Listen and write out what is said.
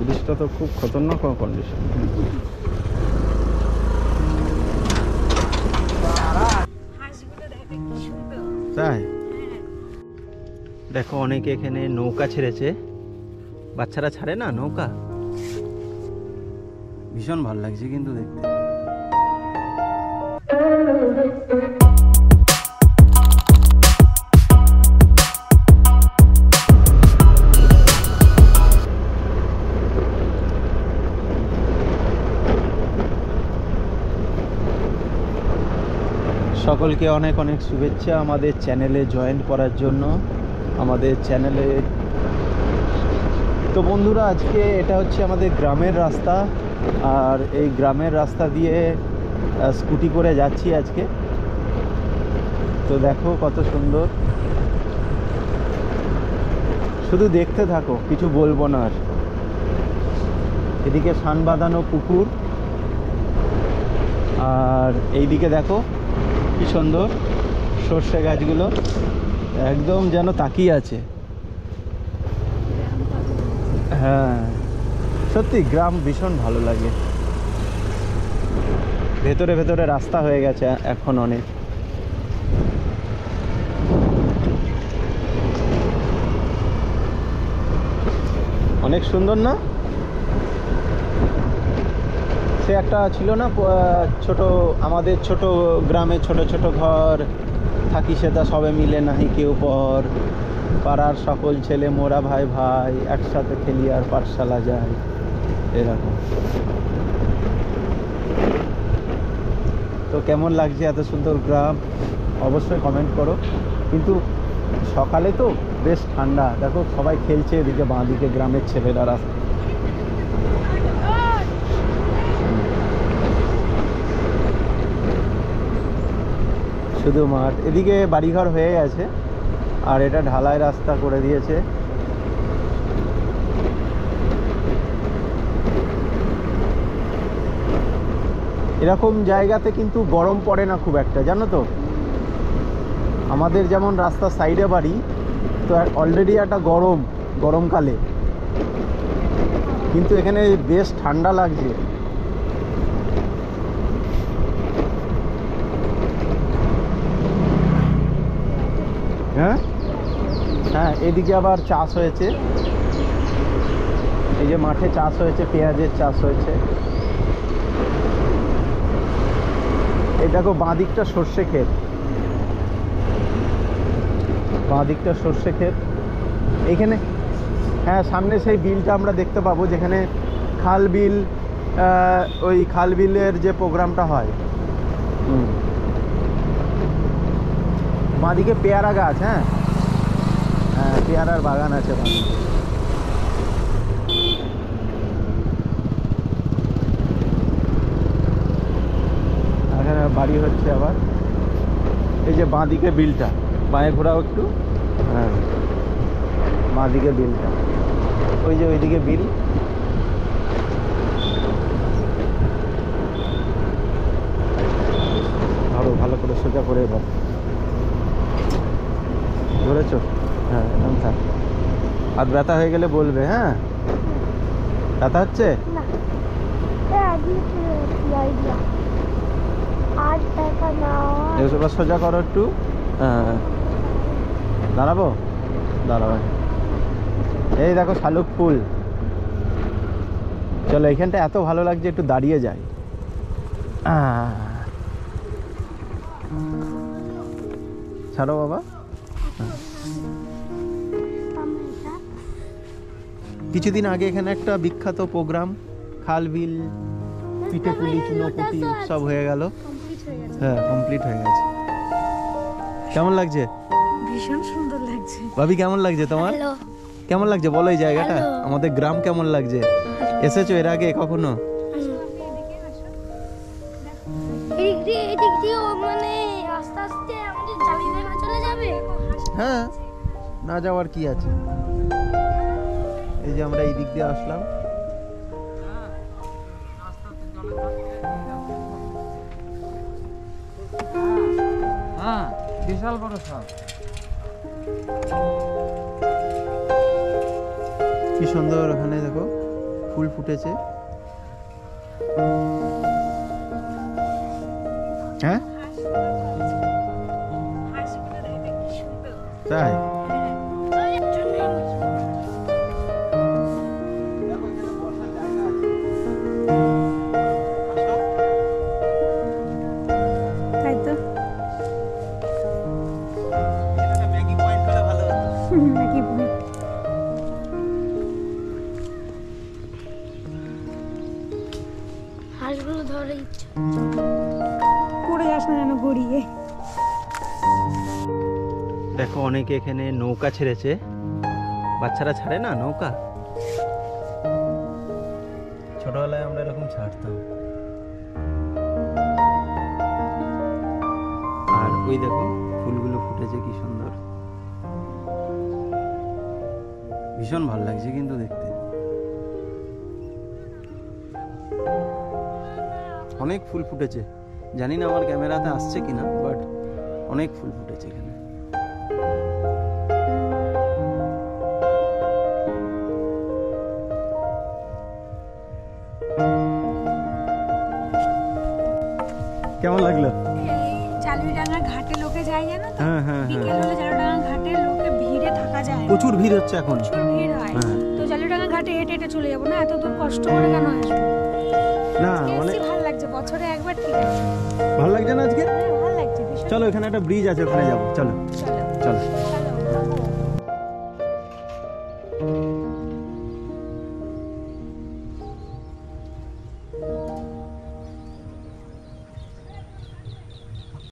ব্রিজটা তো খুব খতরনাক কন্ডিশন। তাই দেখো অনেকে এখানে নৌকা ছেড়েছে, বাচ্চারা ছাড়ে না নৌকা, ভীষণ ভালো লাগছে কিন্তু দেখতে। সকলকে অনেক অনেক শুভেচ্ছা আমাদের চ্যানেলে জয়েন করার জন্য। আমাদের চ্যানেলে তো বন্ধুরা, আজকে এটা হচ্ছে আমাদের গ্রামের রাস্তা, আর এই গ্রামের রাস্তা দিয়ে স্কুটি করে যাচ্ছি আজকে। তো দেখো কত সুন্দর, শুধু দেখতে থাকো, কিছু বলবো না আর। এদিকে সান বাঁধানো পুকুর, আর এইদিকে দেখো কি সুন্দর সর্ষে গাছগুলো, একদম যেন তাকিয়ে আছে। হ্যাঁ সত্যি গ্রাম ভীষণ ভালো লাগে। ভেতরে ভেতরে রাস্তা হয়ে গেছে এখন অনেক। অনেক সুন্দর না? সে একটা ছিল না ছোট, আমাদের ছোট গ্রামে ছোট ছোট ঘর থাকি, সেটা সবে মিলে নাহি কেউ পর, পাড়ার সকল ছেলে মোরা ভাই ভাই, একসাথে খেলি আর পাঠশালা যাই, এরকম। তো কেমন লাগছে এত সুন্দর গ্রাম অবশ্যই কমেন্ট করো। কিন্তু সকালে তো বেশ ঠান্ডা, দেখো সবাই খেলছে এদিকে বাঁ দিকে গ্রামের ছেলেরা রাস্তা। শুধু মাঠ, এদিকে বাড়িঘর হয়ে গেছে, আর এটা ঢালাই রাস্তা করে দিয়েছে। এরকম জায়গাতে কিন্তু গরম পড়ে না খুব একটা, জানো তো। আমাদের যেমন রাস্তার সাইডে বাড়ি, তো অলরেডি একটা গরমকালে, কিন্তু এখানে বেশ ঠান্ডা লাগছে। হ্যাঁ হ্যাঁ, এদিকে আবার চাষ হয়েছে, এই যে মাঠে চাষ হয়েছে, পেঁয়াজের চাষ হয়েছে। এই দেখো বাঁ দিকটা সর্ষে ক্ষেত, বাঁ দিকটা সর্ষে ক্ষেত এখানে। হ্যাঁ সামনে সেই বিলটা আমরা দেখতে পাবো, যেখানে খাল বিল, ওই খাল বিলের যে প্রোগ্রামটা হয়। বাঁ দিকে পেয়ারা গাছ, হ্যাঁ হ্যাঁ পেয়ারার বাগান আছে বাঁ দিকে। এখানে বাড়ি হচ্ছে আবার। এই যে বাঁ দিকে বিলটা, বাঁয়ে ঘোরাও একটু, হ্যাঁ বাঁ দিকে বিলটা, ওই যে ওইদিকে বিল। ধরো ভালো করে সোজা করে এবার, ধরেছ? হ্যাঁ এরকম থাক। হাত ব্যথা হয়ে গেলে বলবে, হ্যাঁ ব্যথা হচ্ছে? এবার সোজা করো একটু, হ্যাঁ দাঁড়াবো, দাঁড়াবো। এই দেখো শালুক ফুল। চলো এখানটা এত ভালো লাগছে, একটু দাঁড়িয়ে যাই। ছাড়ো বাবা। কিছুদিন আগে এখানে একটা বিখ্যাত প্রোগ্রাম, খালবিল পিঠেপুলি চুনোপুটি উৎসব হয়ে গেল। হ্যাঁ কমপ্লিট হয়ে গেছে। কেমন লাগছে? ভীষণ সুন্দর লাগছে। ভাবি কেমন লাগছে তোমার? কেমন লাগছে বলো এই জায়গাটা, আমাদের গ্রাম কেমন লাগছে? এসেছো এর আগে কখনো? হ্যাঁ না যাওয়ার কি আছে, এই যে আমরা এই দিক দিয়ে আসলাম। হ্যাঁ বিশাল বড় সাপ। কি সুন্দর, ওখানে দেখো ফুল ফুটেছে। হ্যাঁ তাই তাই তো ম্যাগি পয়েন্ট হলে ভালো হতো। নাকি ভুল। হাঁসগুলো ধরে ইচ্ছা পড়ে যাস না যেন গড়িয়ে। দেখো অনেকে এখানে নৌকা ছেড়েছে, বাচ্চারা ছাড়ে না নৌকা, ছোটবেলায় আমরা এরকম ছাড়তাম। আর ওই দেখো ফুলগুলো ফুটেছে কি সুন্দর, ভীষণ ভালো লাগছে কিন্তু দেখতে। অনেক ফুল ফুটেছে, জানি না আমার ক্যামেরাতে আসছে কিনা, বাট অনেক ফুল ফুটেছে এখানে। কেমন লাগলো? জালুইডাঙ্গা ঘাটে লোকে যায় জানো তো? হ্যাঁ, হ্যাঁ, হ্যাঁ। বিকেল হলে জালুইডাঙ্গা ঘাটে লোকে ভিড়ে থাকা যায় না। প্রচুর ভিড় হচ্ছে এখন। প্রচুর ভিড় হয়। হ্যাঁ। তো জালুইডাঙ্গা ঘাটে হেঁটে হেঁটে চলে যাবো না, এত দূর কষ্ট করে কেন আসবো? না এসছি, অনেক ভালো লাগছে, বছরে একবার ঠিক আছে। ভালো লাগছে না আজকে? হ্যাঁ, ভালো লাগছে ভীষণ। চলো এখানে একটা ব্রিজ আছে, ওখানে যাবো, চলো চলো। চলো।